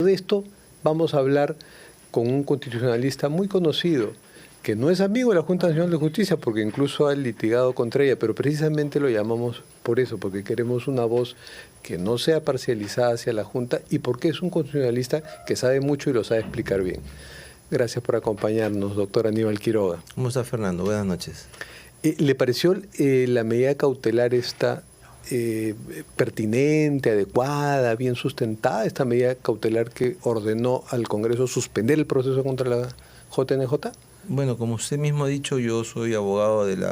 De esto vamos a hablar con un constitucionalista muy conocido, que no es amigo de la Junta Nacional de Justicia, porque incluso ha litigado contra ella, pero precisamente lo llamamos por eso, porque queremos una voz que no sea parcializada hacia la Junta y porque es un constitucionalista que sabe mucho y lo sabe explicar bien. Gracias por acompañarnos, doctor Aníbal Quiroga. ¿Cómo está, Fernando? Buenas noches. ¿Le pareció la medida cautelar esta pertinente, adecuada, bien sustentada, esta medida cautelar que ordenó al Congreso suspender el proceso contra la JNJ? Bueno, como usted mismo ha dicho, yo soy abogado del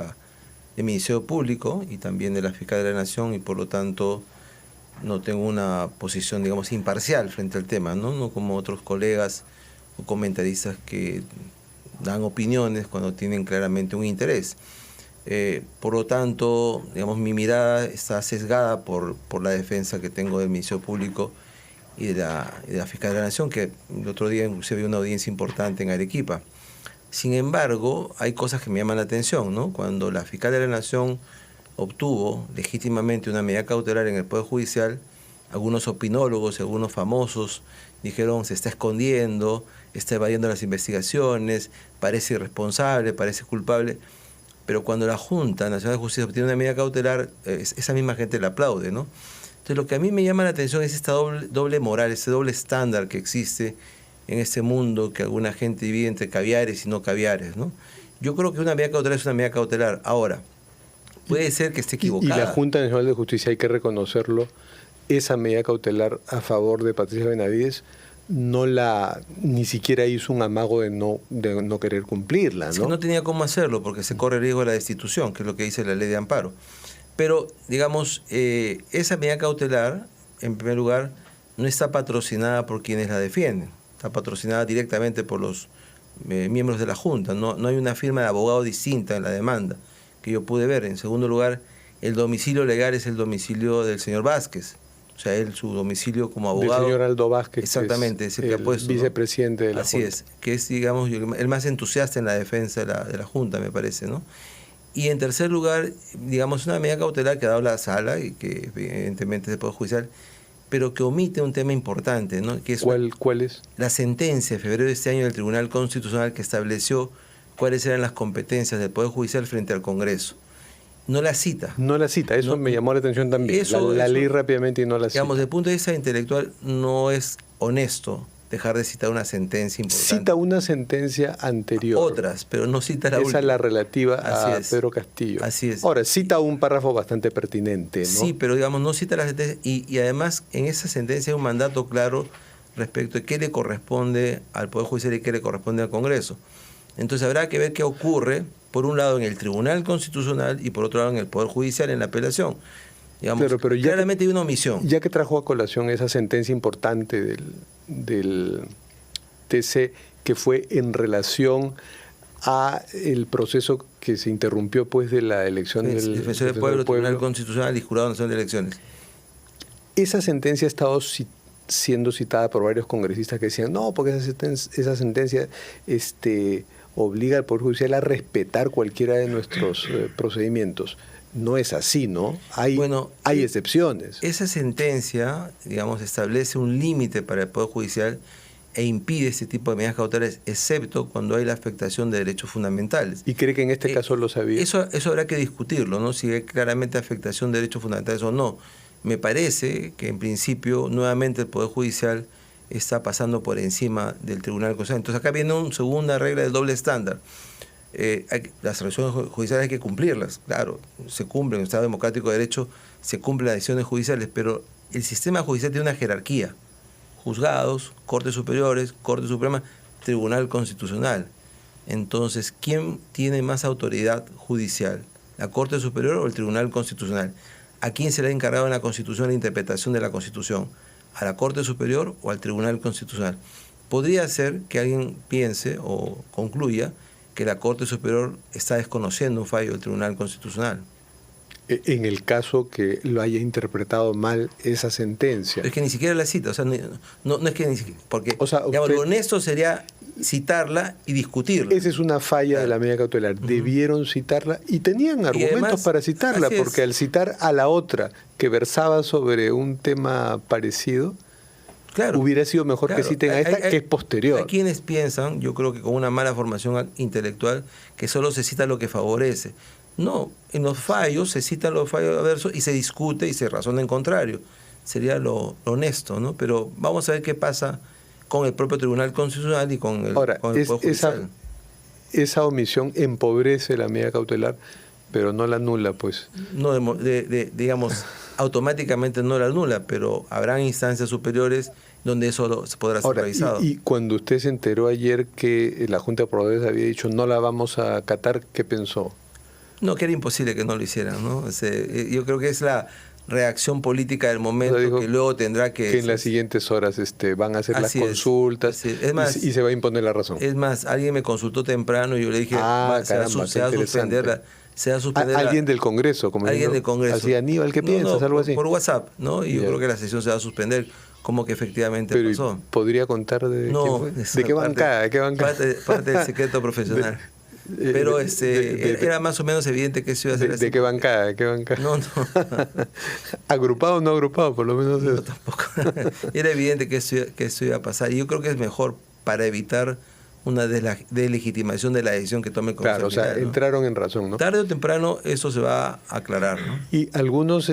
Ministerio Público y también de la Fiscal de la Nación y por lo tanto no tengo una posición, digamos, imparcial frente al tema, no como otros colegas o comentaristas que dan opiniones cuando tienen claramente un interés. Por lo tanto, digamos, mi mirada está sesgada por la defensa que tengo del Ministerio Público y de la Fiscal de la Nación, que el otro día se vio una audiencia importante en Arequipa. Sin embargo, hay cosas que me llaman la atención, ¿no? Cuando la Fiscal de la Nación obtuvo legítimamente una medida cautelar en el Poder Judicial, algunos opinólogos y algunos famosos dijeron se está escondiendo, está evadiendo las investigaciones, parece irresponsable, parece culpable. Pero cuando la Junta Nacional de Justicia obtiene una medida cautelar, esa misma gente la aplaude, ¿no? Entonces lo que a mí me llama la atención es esta doble moral, ese doble estándar que existe en este mundo que alguna gente divide entre caviares y no caviares, ¿no? Yo creo que una medida cautelar es una medida cautelar. Ahora, puede ser que esté equivocada. Y la Junta Nacional de Justicia, hay que reconocerlo, esa medida cautelar a favor de Patricia Benavides ni siquiera hizo un amago de no querer cumplirla, ¿no? Es que no tenía cómo hacerlo porque se corre riesgo de la destitución, que es lo que dice la ley de amparo. Pero, digamos, esa medida cautelar, en primer lugar, no está patrocinada por quienes la defienden. Está patrocinada directamente por los miembros de la Junta. No hay una firma de abogado distinta en la demanda que yo pude ver. En segundo lugar, el domicilio legal es el domicilio del señor Vázquez. O sea, su domicilio como abogado. Del señor Aldo Vázquez, exactamente, que es el que ha puesto, vicepresidente de la Así Junta. es, que es, digamos, el más entusiasta en la defensa de la Junta, me parece, ¿no? Y en tercer lugar, digamos, una medida cautelar que ha dado la sala y que evidentemente es del Poder Judicial, pero que omite un tema importante, ¿no? Que es ¿Cuál es? La sentencia de febrero de este año del Tribunal Constitucional que estableció cuáles eran las competencias del Poder Judicial frente al Congreso. No la cita. No la cita, eso me llamó la atención también. La leí rápidamente y no la cita. Digamos, desde el punto de vista intelectual, no es honesto dejar de citar una sentencia importante. Cita una sentencia anterior. Otras, pero no cita la última. Esa es la relativa a Pedro Castillo. Así es. Ahora, cita un párrafo bastante pertinente, ¿no? Sí, pero digamos, no cita la sentencia. Y además, en esa sentencia hay un mandato claro respecto de qué le corresponde al Poder Judicial y qué le corresponde al Congreso. Entonces habrá que ver qué ocurre, por un lado en el Tribunal Constitucional y por otro lado en el Poder Judicial, en la apelación. Digamos, pero claramente hay una omisión. Ya que trajo a colación esa sentencia importante del TC, que fue en relación a el proceso que se interrumpió pues de la elección del Defensor del Pueblo, Tribunal Constitucional y Jurado Nacional de Elecciones. Esa sentencia ha estado siendo citada por varios congresistas que decían, no, porque esa sentencia obliga al Poder Judicial a respetar cualquiera de nuestros procedimientos. No es así, ¿no? Hay excepciones. Esa sentencia, digamos, establece un límite para el Poder Judicial e impide este tipo de medidas cautelares, excepto cuando hay la afectación de derechos fundamentales. ¿Y cree que en este caso lo sabía? Eso habrá que discutirlo, ¿no? Si hay claramente afectación de derechos fundamentales o no. Me parece que en principio nuevamente el Poder Judicial está pasando por encima del Tribunal Constitucional. Entonces acá viene una segunda regla del doble estándar. Las resoluciones judiciales hay que cumplirlas, claro, se cumplen, en el Estado democrático de derecho se cumplen las decisiones judiciales, pero el sistema judicial tiene una jerarquía: juzgados, Cortes Superiores, Corte Suprema, Tribunal Constitucional. Entonces, ¿quién tiene más autoridad judicial? ¿La Corte Superior o el Tribunal Constitucional? ¿A quién se le ha encargado en la Constitución la interpretación de la Constitución? ¿A la Corte Superior o al Tribunal Constitucional? Podría ser que alguien piense o concluya que la Corte Superior está desconociendo un fallo del Tribunal Constitucional. En el caso que lo haya interpretado mal esa sentencia. Es que ni siquiera la cita, o sea, no es que ni siquiera, porque digamos, lo honesto sería citarla y discutirla. Esa es una falla de la medida cautelar. Debieron citarla y tenían argumentos además, para citarla, porque al citar a la otra que versaba sobre un tema parecido, Claro, hubiera sido mejor claro. que citen a esta, que es posterior. Hay quienes piensan, yo creo que con una mala formación intelectual, que solo se cita lo que favorece. No, en los fallos se citan los fallos adversos y se discute y se razona en contrario. Sería lo honesto, ¿no? Pero vamos a ver qué pasa con el propio Tribunal Constitucional y con el Poder Judicial. Esa omisión empobrece la medida cautelar, pero no la anula, pues. No, digamos, automáticamente no la anula, pero habrán instancias superiores donde eso se podrá ser revisado. Y cuando usted se enteró ayer que la Junta de Proveedores había dicho no la vamos a acatar, ¿qué pensó? No, que era imposible que no lo hicieran, ¿no? Yo creo que es la reacción política del momento que luego tendrá que en las siguientes horas van a hacer las consultas es más, y se va a imponer la razón. Es más, alguien me consultó temprano y yo le dije, se va a suspender alguien del Congreso, como alguien del Congreso. Así, Aníbal, ¿qué piensas? Algo así. Por WhatsApp, ¿no? Y yo creo que la sesión se va a suspender, como que efectivamente pasó. ¿Podría contar de qué bancada? ¿De qué bancada? Parte del secreto profesional. Pero era más o menos evidente que eso iba a ser así. ¿De qué bancada? ¿De qué bancada? No. ¿Agrupado o no agrupado? Por lo menos no, tampoco. Era evidente que eso iba a pasar. Y yo creo que es mejor para evitar una delegitimación de la decisión que tome el Consejo. Claro, o sea, entraron en razón, ¿no? Tarde o temprano eso se va a aclarar, ¿no? Y algunos,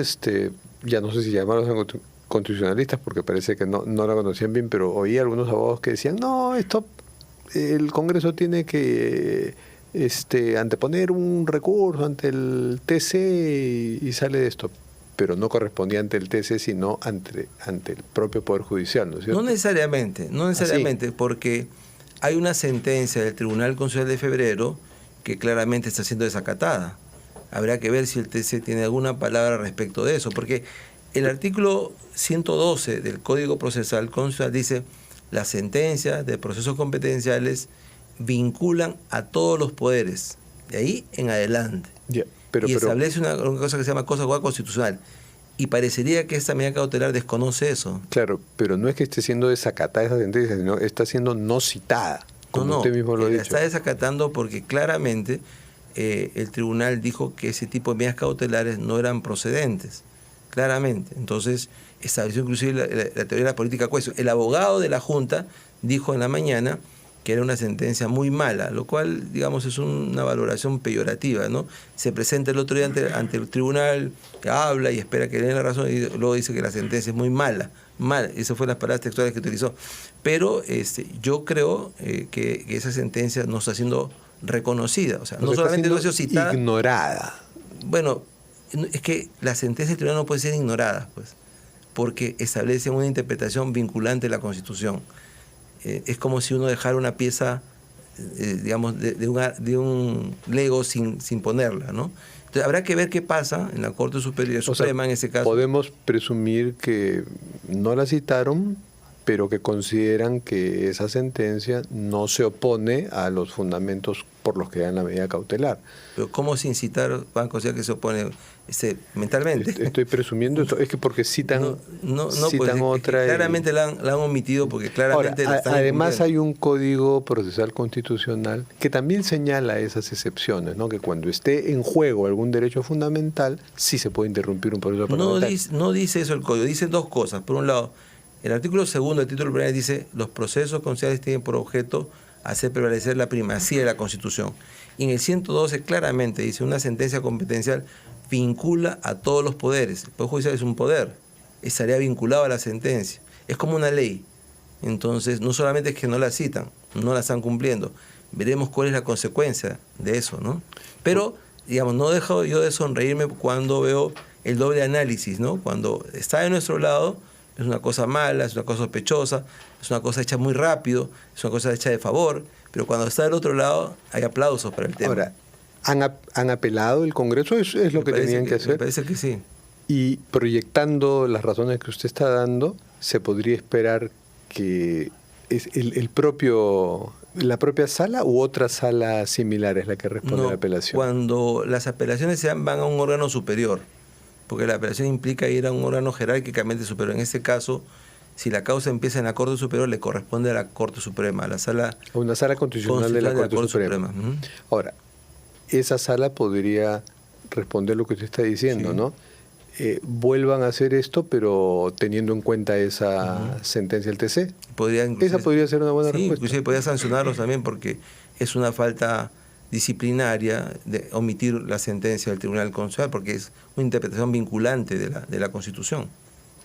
ya no sé si llamarlos constitucionalistas, porque parece que no la conocían bien, pero oí algunos abogados que decían, no, el Congreso tiene que anteponer un recurso ante el TC y sale de esto, pero no correspondía ante el TC sino ante el propio Poder Judicial, ¿no es cierto? No necesariamente, porque hay una sentencia del Tribunal Constitucional de febrero que claramente está siendo desacatada. Habrá que ver si el TC tiene alguna palabra respecto de eso, porque el artículo 112 del Código Procesal Constitucional dice: las sentencias de procesos competenciales vinculan a todos los poderes, de ahí en adelante. Pero establece una cosa que se llama cosa juzgada constitucional. Y parecería que esta medida cautelar desconoce eso. Claro, pero no es que esté siendo desacatada esa sentencia, sino está siendo no citada, como usted mismo lo ha dicho. Está desacatando porque claramente el tribunal dijo que ese tipo de medidas cautelares no eran procedentes. Claramente. Entonces, estableció inclusive la teoría de la política cohesiva. El abogado de la Junta dijo en la mañana que era una sentencia muy mala, lo cual, digamos, es una valoración peyorativa, ¿no? Se presenta el otro día ante el tribunal, habla y espera que le den la razón y luego dice que la sentencia es muy mala. Esas fueron las palabras textuales que utilizó. Pero yo creo que esa sentencia no está siendo reconocida. O sea, no solamente no ha sido citada. Ignorada. Bueno, es que la sentencia del tribunal no puede ser ignorada, pues, porque establece una interpretación vinculante de la Constitución. Es como si uno dejara una pieza, digamos, de un Lego sin ponerla, ¿no? Entonces habrá que ver qué pasa en la Corte Superior Suprema en ese caso. Podemos presumir que no la citaron, pero que consideran que esa sentencia no se opone a los fundamentos por los que dan la medida cautelar. Pero ¿cómo sin citar van a considerar que se opone mentalmente? Estoy presumiendo esto, es que porque citan, citan pues, otra... Claramente la han omitido porque claramente... Ahora, además hay un Código Procesal Constitucional que también señala esas excepciones, ¿no? Que cuando esté en juego algún derecho fundamental, sí se puede interrumpir un proceso parlamentario. No dice eso el Código, dice dos cosas. Por un lado, el artículo segundo del título primero dice: los procesos constitucionales tienen por objeto hacer prevalecer la primacía de la Constitución. Y en el 112 claramente dice: una sentencia competencial vincula a todos los poderes. El Poder Judicial es un poder, estaría vinculado a la sentencia. Es como una ley. Entonces, no solamente es que no la citan, no la están cumpliendo. Veremos cuál es la consecuencia de eso, ¿no? Pero, digamos, no dejo yo de sonreírme cuando veo el doble análisis, ¿no? Cuando está de nuestro lado, es una cosa mala, es una cosa sospechosa, es una cosa hecha muy rápido, es una cosa hecha de favor, pero cuando está del otro lado hay aplausos para el tema. Ahora, ¿han apelado el Congreso? ¿Eso es lo que tenían que hacer? Me parece que sí. Y proyectando las razones que usted está dando, se podría esperar que es la propia sala u otra sala similar es la que responde a la apelación. Cuando las apelaciones van a un órgano superior, porque la apelación implica ir a un órgano jerárquicamente superior. En este caso, si la causa empieza en la Corte Superior, le corresponde a la Corte Suprema, a una sala constitucional de la Corte Suprema. Uh-huh. Ahora, esa sala podría responder lo que usted está diciendo, sí, ¿no? vuelvan a hacer esto, pero teniendo en cuenta esa sentencia del TC. Esa podría ser una buena respuesta. Inclusive podría sancionarlos también porque es una falta disciplinaria de omitir la sentencia del Tribunal Constitucional, porque es una interpretación vinculante de la Constitución.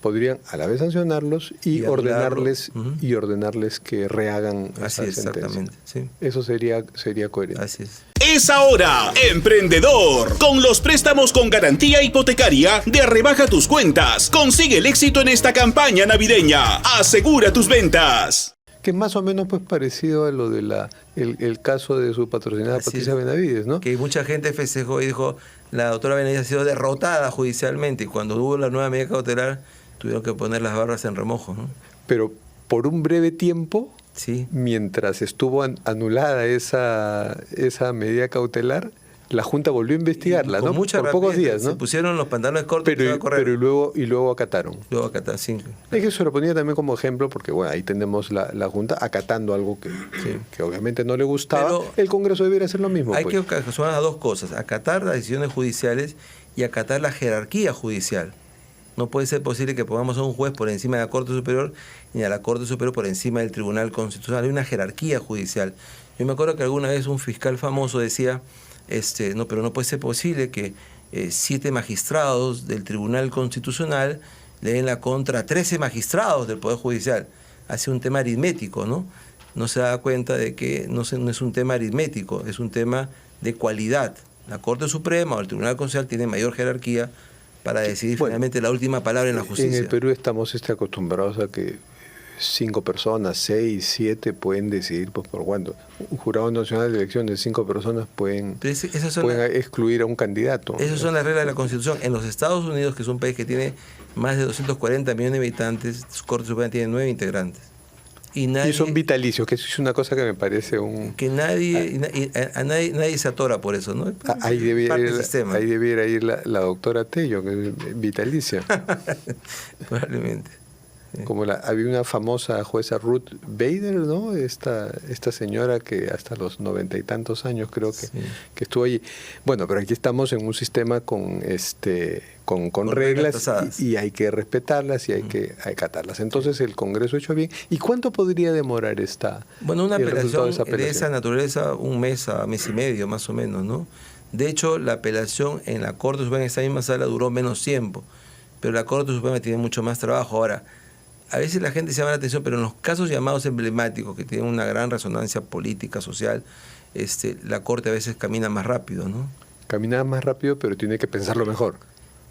Podrían a la vez sancionarlos y ordenarles que rehagan esa sentencia. Exactamente, sí. Eso sería coherente. Así es. Es ahora, emprendedor. Con los préstamos con garantía hipotecaria de Rebaja tus Cuentas. Consigue el éxito en esta campaña navideña. Asegura tus ventas. Que es más o menos pues parecido a lo de el caso de su patrocinada Patricia Benavides, ¿no? Que mucha gente festejó y dijo, la doctora Benavides ha sido derrotada judicialmente, y cuando hubo la nueva medida cautelar tuvieron que poner las barbas en remojo, ¿no? Pero por un breve tiempo, sí, mientras estuvo anulada esa medida cautelar, la Junta volvió a investigarla, ¿no? Por pocos días, ¿no? Se pusieron los pantalones cortos y luego acataron. Luego acataron, sí. Es que se lo ponía también como ejemplo, porque bueno, ahí tenemos la Junta acatando algo que obviamente no le gustaba. Pero el Congreso debería hacer lo mismo. Hay que ocasionar las dos cosas: acatar las decisiones judiciales y acatar la jerarquía judicial. No puede ser posible que pongamos a un juez por encima de la Corte Superior ni a la Corte Superior por encima del Tribunal Constitucional. Hay una jerarquía judicial. Yo me acuerdo que alguna vez un fiscal famoso decía, no, pero no puede ser posible que 7 magistrados del Tribunal Constitucional le den la contra a 13 magistrados del Poder Judicial. Hace un tema aritmético, ¿no? No se da cuenta de que no es un tema aritmético, es un tema de cualidad. La Corte Suprema o el Tribunal Constitucional tiene mayor jerarquía para decidir finalmente la última palabra en la justicia. En el Perú estamos acostumbrados a que 5 personas, 6, 7 pueden decidir pues, por cuánto. Un jurado nacional de elecciones, 5 personas pueden excluir a un candidato. Esas son las reglas de la Constitución. En los Estados Unidos, que es un país que tiene más de 240 millones de habitantes, su Corte Suprema tiene 9 integrantes. Y son vitalicios, que eso es una cosa que me parece un... Que nadie se atora por eso, ¿no? Ahí debiera ir la doctora Tello, que es vitalicia. Probablemente. Como había una famosa jueza Ruth Bader, ¿no? Esta señora que hasta los 90 y tantos años creo que estuvo allí. Bueno, pero aquí estamos en un sistema con reglas y hay que respetarlas y hay que acatarlas. Entonces el Congreso ha hecho bien. ¿Y cuánto podría demorar una apelación de esa naturaleza? Un mes a mes y medio más o menos, ¿no? De hecho, la apelación en la Corte Suprema, en esa misma sala, duró menos tiempo, pero la Corte Suprema tiene mucho más trabajo. Ahora, a veces la gente se llama la atención, pero en los casos llamados emblemáticos, que tienen una gran resonancia política, social, la Corte a veces camina más rápido, ¿no? Camina más rápido, pero tiene que pensarlo mejor.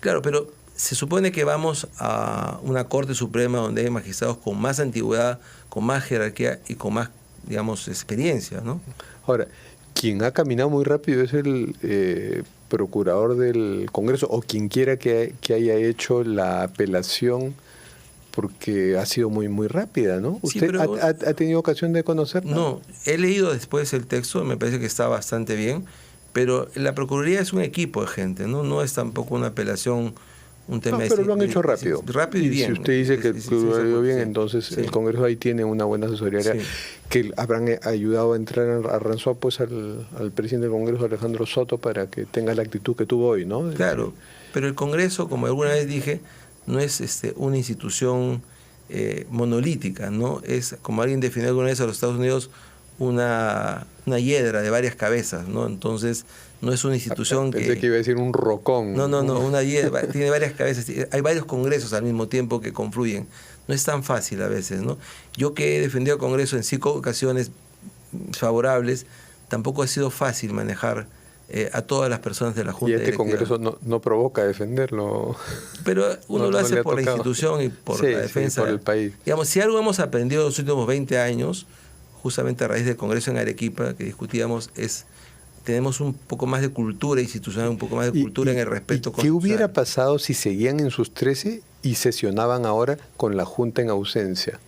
Claro, pero se supone que vamos a una Corte Suprema donde hay magistrados con más antigüedad, con más jerarquía y con más, digamos, experiencia, ¿no? Ahora, quien ha caminado muy rápido es el procurador del Congreso, o quien quiera que haya hecho la apelación, porque ha sido muy muy rápida, ¿no? ¿Usted ha tenido ocasión de conocerla? No, he leído después el texto, me parece que está bastante bien, pero la Procuraduría es un equipo de gente, no es tampoco una apelación, un tema... pero lo han hecho rápido. Rápido y bien. Si usted dice que lo ha ido bien, entonces el Congreso ahí tiene una buena asesoría que habrán ayudado a entrar a Ranzó pues al presidente del Congreso, Alejandro Soto, para que tenga la actitud que tuvo hoy, ¿no? Claro, pero el Congreso, como alguna vez dije, no es una institución monolítica, ¿no? Es, como alguien definió alguna vez a los Estados Unidos, una hiedra de varias cabezas, ¿no? Entonces, no es una institución Pensé que iba a decir un rocón. No, una hiedra, tiene varias cabezas, hay varios congresos al mismo tiempo que confluyen. No es tan fácil a veces, ¿no? Yo que he defendido al Congreso en 5 ocasiones favorables, tampoco ha sido fácil manejar a todas las personas de la Junta. Y Congreso no provoca defenderlo. Pero uno lo hace por la institución y por la defensa. Por el país. Digamos, si algo hemos aprendido en los últimos 20 años, justamente a raíz del Congreso en Arequipa, que discutíamos, tenemos un poco más de cultura institucional, un poco más de cultura en el respeto constitucional. ¿Qué hubiera pasado si seguían en sus 13 y sesionaban ahora con la Junta en ausencia?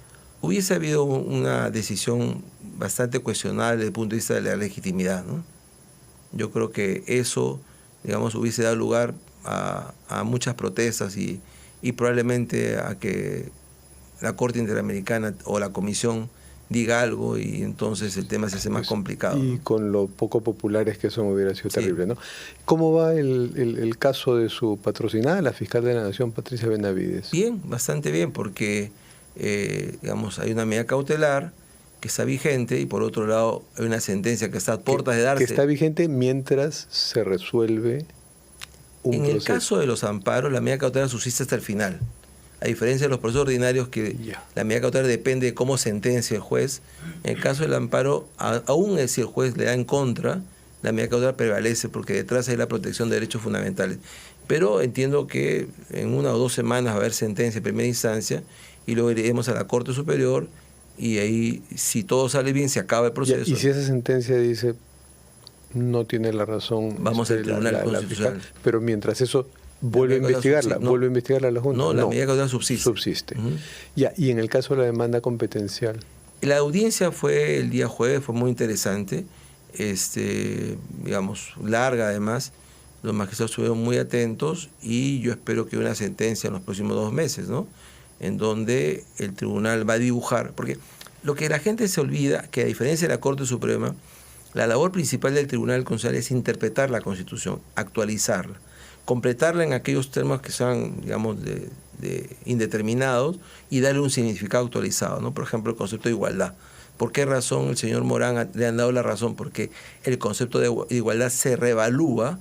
Hubiese habido una decisión bastante cuestionable desde el punto de vista de la legitimidad, ¿no? Yo creo que eso, digamos, hubiese dado lugar a muchas protestas y probablemente a que la Corte Interamericana o la Comisión diga algo y entonces el tema se hace más complicado. Y con lo poco populares que son hubiera sido terrible, ¿no? ¿Cómo va el caso de su patrocinada, la fiscal de la Nación, Patricia Benavides? Bien, bastante bien, porque digamos, hay una medida cautelar que está vigente y por otro lado hay una sentencia que está a puertas de darse. Que está vigente mientras se resuelve un proceso. En el caso de los amparos, la medida cautelar subsiste hasta el final. A diferencia de los procesos ordinarios, que la medida cautelar depende de cómo sentencia el juez. En el caso del amparo, aún si el juez le da en contra, la medida cautelar prevalece porque detrás hay la protección de derechos fundamentales. Pero entiendo que en 1 o 2 semanas va a haber sentencia en primera instancia y luego iremos a la Corte Superior y ahí, si todo sale bien, se acaba el proceso. Y si esa sentencia dice no tiene la razón, vamos al Tribunal Constitucional. Fiscal, pero mientras eso vuelve a investigarla, vuelve a investigarla a la Junta. No, la medida cautelar subsiste. Subsiste. Ya, y en el caso de la demanda competencial. La audiencia fue el día jueves, fue muy interesante, digamos, larga además. Los magistrados estuvieron muy atentos y yo espero que una sentencia en los próximos 2 meses, ¿no? En donde el tribunal va a dibujar, porque lo que la gente se olvida, que a diferencia de la Corte Suprema, la labor principal del Tribunal Constitucional es interpretar la Constitución, actualizarla, completarla en aquellos términos que sean, digamos, de indeterminados y darle un significado actualizado, ¿no? Por ejemplo, el concepto de igualdad. ¿Por qué razón el señor Morán le han dado la razón? Porque el concepto de igualdad se reevalúa,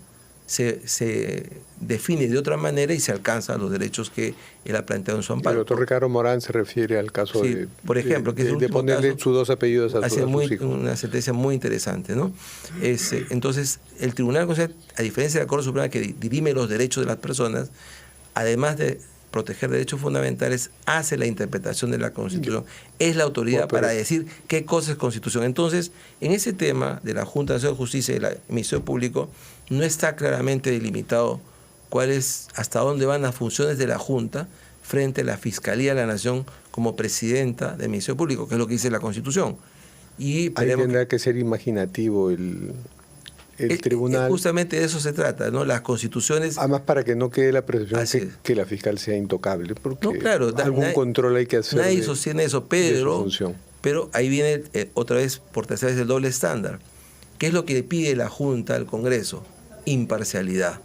se define de otra manera y se alcanzan los derechos que él ha planteado en su amparo. El doctor Ricardo Morán se refiere al caso de, por ejemplo, que de ponerle sus 2 apellidos a sus hijos. Una sentencia muy interesante, ¿no? Entonces, el Tribunal Constitucional, a diferencia de la Corte Suprema que dirime los derechos de las personas, además de proteger derechos fundamentales, hace la interpretación de la Constitución. Es la autoridad para decir qué cosa es Constitución. Entonces, en ese tema de la Junta Nacional de Justicia y del Ministerio Público, no está claramente delimitado hasta dónde van las funciones de la Junta frente a la Fiscalía de la Nación como presidenta del Ministerio Público, que es lo que dice la Constitución. Y ahí tendrá que ser imaginativo el tribunal. Justamente de eso se trata, ¿no? Las constituciones. Además, para que no quede la percepción que la fiscal sea intocable, porque no, claro, algún control hay que hacer. Nadie sostiene eso, pero ahí viene otra vez, por tercera vez, el doble estándar. ¿Qué es lo que le pide la Junta al Congreso? Imparcialidad,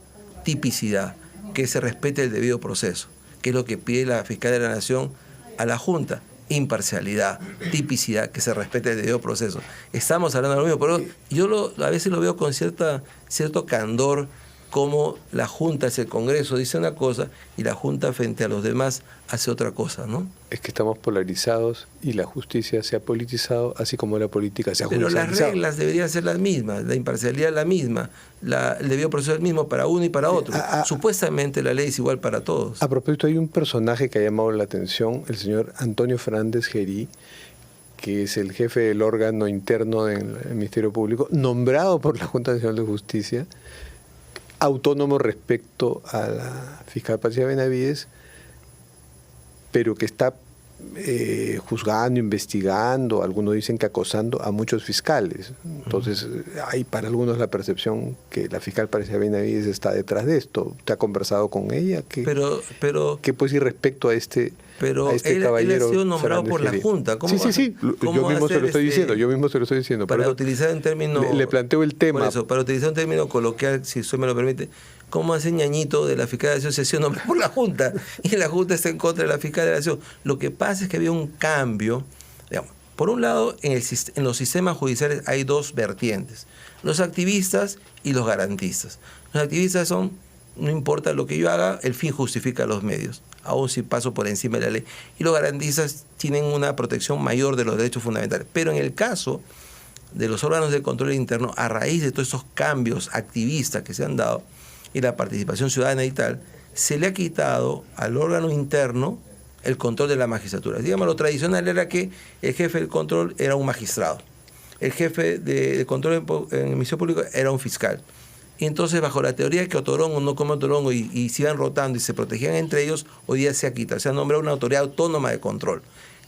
tipicidad, que se respete el debido proceso. ¿Qué es lo que pide la fiscal de la Nación a la Junta? Imparcialidad, tipicidad, que se respete el debido proceso. Estamos hablando de lo mismo, pero yo a veces lo veo con cierto candor, como la Junta hacia el Congreso dice una cosa y la Junta frente a los demás hace otra cosa, ¿no? Es que estamos polarizados y la justicia se ha politizado, así como la política se ha judicializado. Pero las reglas deberían ser las mismas, la imparcialidad es la misma, el debido proceso es el mismo para uno y para otro. Supuestamente la ley es igual para todos. A propósito, hay un personaje que ha llamado la atención, el señor Antonio Fernández Gerí, que es el jefe del órgano interno del Ministerio Público, nombrado por la Junta Nacional de Justicia, autónomo respecto a la fiscal Patricia Benavides, pero que está juzgando, investigando, algunos dicen que acosando a muchos fiscales. Entonces hay para algunos la percepción que la fiscal Patricia Benavides está detrás de esto. ¿Te ha conversado con ella? ¿Qué puedes decir respecto a este caballero? Él ha sido nombrado Fernández por la Gerí? Junta. Sí. Yo mismo se lo estoy diciendo. Para utilizar un término... Le planteo el tema. Por eso, para utilizar un término coloquial, si usted me lo permite, ¿cómo hace ñañito de la fiscal de la Nación nombrado por la Junta? Y la Junta está en contra de la fiscal de la Nación. Lo que pasa es que había un cambio. Digamos, por un lado, en los sistemas judiciales hay 2 vertientes: los activistas y los garantistas. Los activistas son, no importa lo que yo haga, el fin justifica los medios, aun si paso por encima de la ley. Y los garantistas tienen una protección mayor de los derechos fundamentales. Pero en el caso de los órganos de control interno, a raíz de todos esos cambios activistas que se han dado y la participación ciudadana y tal, se le ha quitado al órgano interno el control de la magistratura. Digamos, lo tradicional era que el jefe del control era un magistrado, el jefe de control en el Ministerio Público era un fiscal. Y entonces, bajo la teoría de que Otorongo no come Otorongo y se iban rotando y se protegían entre ellos, hoy día se ha quitado. Se ha nombrado una autoridad autónoma de control,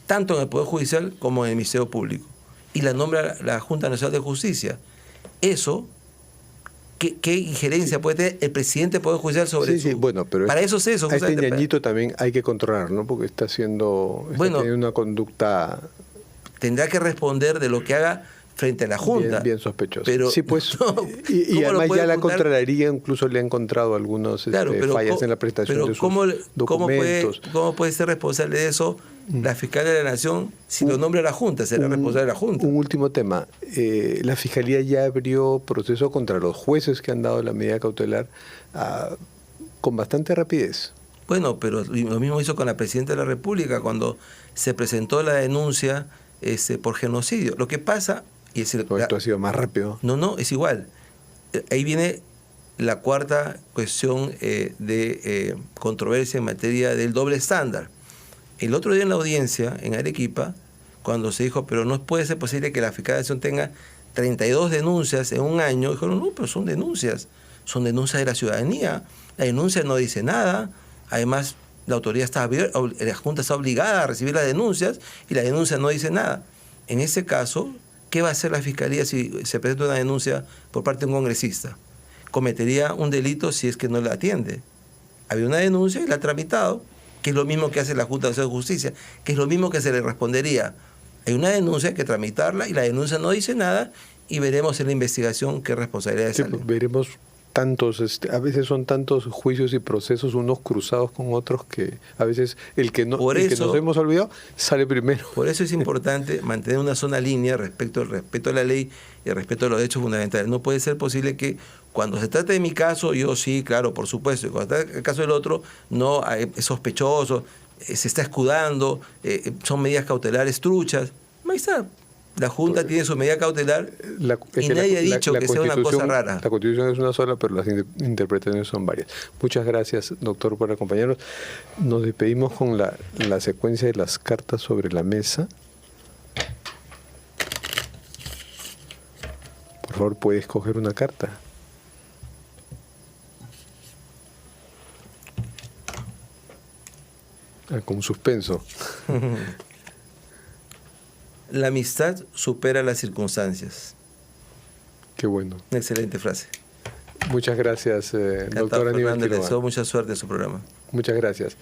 tanto en el Poder Judicial como en el Ministerio Público. Y la nombra la Junta Nacional de Justicia. Eso, ¿qué injerencia puede tener el presidente del Poder Judicial sobre eso? Sí, bueno, pero para eso es eso. A este ñañito también hay que controlar, ¿no? Porque está teniendo una conducta tendrá que responder de lo que haga frente a la Junta. Bien sospechoso. Pero, sí, pues, no, y además ya la ocultar? Contraloría incluso le ha encontrado algunos Claro, fallas en la prestación de sus documentos. ¿Cómo puede ser responsable de eso la fiscal de la Nación si lo nombra la Junta? Será responsable de la Junta. Un último tema. La Fiscalía ya abrió proceso contra los jueces que han dado la medida cautelar con bastante rapidez. Bueno, pero lo mismo hizo con la Presidenta de la República cuando se presentó la denuncia por genocidio. Lo que pasa... Esto ha sido más rápido. No, es igual. Ahí viene la cuarta cuestión de controversia en materia del doble estándar. El otro día en la audiencia, en Arequipa, cuando se dijo, pero no puede ser posible que la Fiscalía de la Nación tenga 32 denuncias en un año, dijeron, no, pero son denuncias de la ciudadanía. La denuncia no dice nada, además la Junta está obligada a recibir las denuncias y la denuncia no dice nada. En ese caso, ¿qué va a hacer la Fiscalía si se presenta una denuncia por parte de un congresista? Cometería un delito si es que no la atiende. Había una denuncia y la ha tramitado, que es lo mismo que hace la Junta de Justicia, que es lo mismo que se le respondería. Hay una denuncia, hay que tramitarla y la denuncia no dice nada y veremos en la investigación qué responsabilidades salen. Veremos a veces son tantos juicios y procesos unos cruzados con otros que a veces el que nos hemos olvidado sale primero. Por eso es importante mantener una sola línea respecto al respeto a la ley y al respeto a los derechos fundamentales. No puede ser posible que cuando se trate de mi caso, yo sí, claro, por supuesto, y cuando se trate el caso del otro, no, es sospechoso, se está escudando, son medidas cautelares truchas. Ahí está. La Junta tiene su medida cautelar y nadie ha dicho que sea una cosa rara. La Constitución es una sola, pero las interpretaciones son varias. Muchas gracias, doctor, por acompañarnos. Nos despedimos con la secuencia de las cartas sobre la mesa. Por favor, puede escoger una carta. Con suspenso. La amistad supera las circunstancias. Qué bueno. Una excelente frase. Muchas gracias, doctor Aníbal Quiroga. Le deseo mucha suerte en su programa. Muchas gracias.